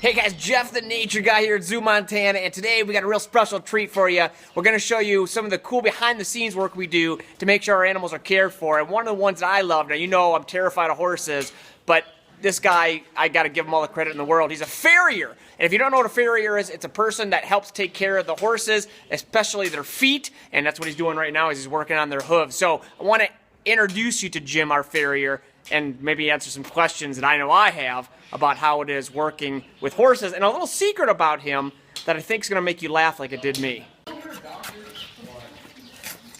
Hey guys, Jeff the Nature Guy here at ZooMontana, and today we got a real special treat for you. We're going to show you some of the cool behind-the-scenes work we do to make sure our animals are cared for. And one of the ones that I love, now you know I'm terrified of horses, but this guy, I got to give him all the credit in the world. He's a farrier. And if you don't know what a farrier is, it's a person that helps take care of the horses, especially their feet, and that's what he's doing right now is he's working on their hooves. So I want to introduce you to Jim, our farrier, and maybe answer some questions that I know I have about how it is working with horses, and a little secret about him that I think is going to make you laugh like it did me. All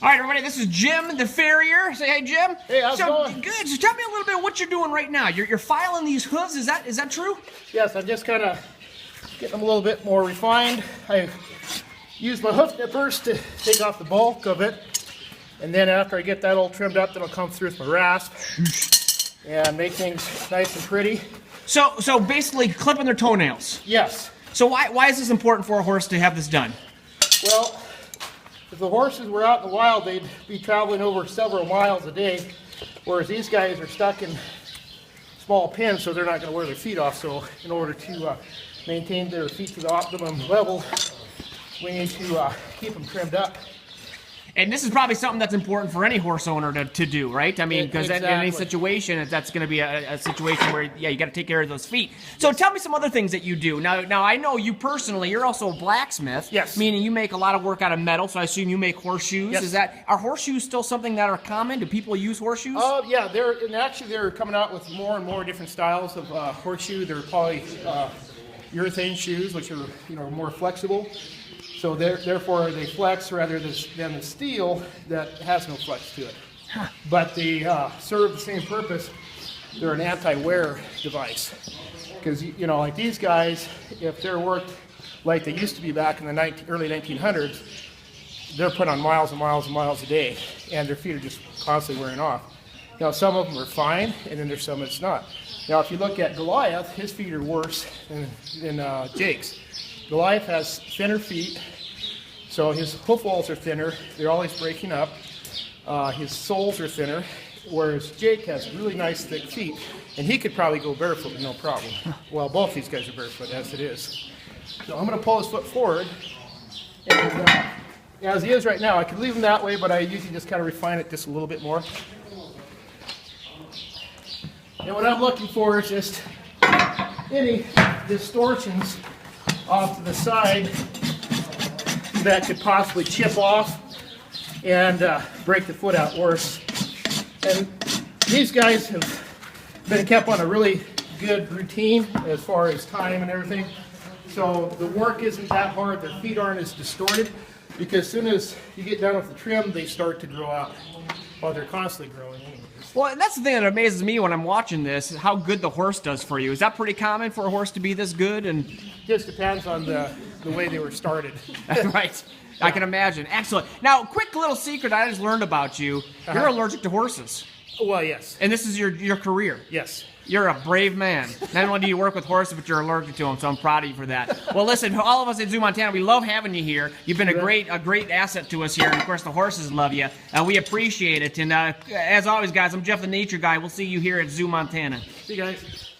right, everybody, this is Jim the farrier. Say hey, Jim. Hey, how's it going? Good. So tell me a little bit of what you're doing right now. You're filing these hooves. Is that true? Yes, I'm just kind of getting them a little bit more refined. I use my hoof nippers to take off the bulk of it, and then after I get that all trimmed up, then I'll come through with my rasp and make things nice and pretty. So basically clipping their toenails. Yes. So why is this important for a horse to have this done? Well, if the horses were out in the wild, they'd be traveling over several miles a day, whereas these guys are stuck in small pens, so they're not going to wear their feet off. So in order to maintain their feet to the optimum level, we need to keep them trimmed up. And this is probably something that's important for any horse owner to do, right? I mean, because exactly. in any situation, that's going to be a situation where, yeah, you got to take care of those feet. So tell me some other things that you do. Now I know you personally, you're also a blacksmith. Yes. Meaning you make a lot of work out of metal, so I assume you make horseshoes. Yes. Are horseshoes still something that are common? Do people use horseshoes? Oh, yeah, they're coming out with more and more different styles of horseshoe. They're probably urethane shoes, which are more flexible. So therefore they flex rather than the steel that has no flex to it. Huh. But they serve the same purpose. They're an anti-wear device. Because, like these guys, if they're worked like they used to be back in the early 1900s, they're put on miles and miles and miles a day, and their feet are just constantly wearing off. Now, some of them are fine, and then there's some that's not. Now, if you look at Goliath, his feet are worse than Jake's. Goliath has thinner feet, so his hoof walls are thinner. They're always breaking up. His soles are thinner, whereas Jake has really nice thick feet, and he could probably go barefoot with no problem. Well, both these guys are barefoot as it is. So I'm going to pull his foot forward, and as he is right now, I could leave him that way, but I usually just kind of refine it just a little bit more. And what I'm looking for is just any distortions off to the side that could possibly chip off and break the foot out worse. And these guys have been kept on a really good routine as far as time and everything. So the work isn't that hard. Their feet aren't as distorted because as soon as you get done with the trim, they start to grow out. Well, they're constantly growing anyways. Well, and that's the thing that amazes me when I'm watching this, is how good the horse does for you. Is that pretty common for a horse to be this good? And just depends on the way they were started. Right. I can imagine. Excellent. Now, quick little secret I just learned about you. You're allergic to horses. Well, yes. And this is your career. Yes. You're a brave man. Not only do you work with horses, but you're allergic to them, so I'm proud of you for that. Well, listen, all of us at ZooMontana, we love having you here. You've been a great asset to us here, and of course the horses love you. We appreciate it. And as always, guys, I'm Jeff the Nature Guy. We'll see you here at ZooMontana. See you guys.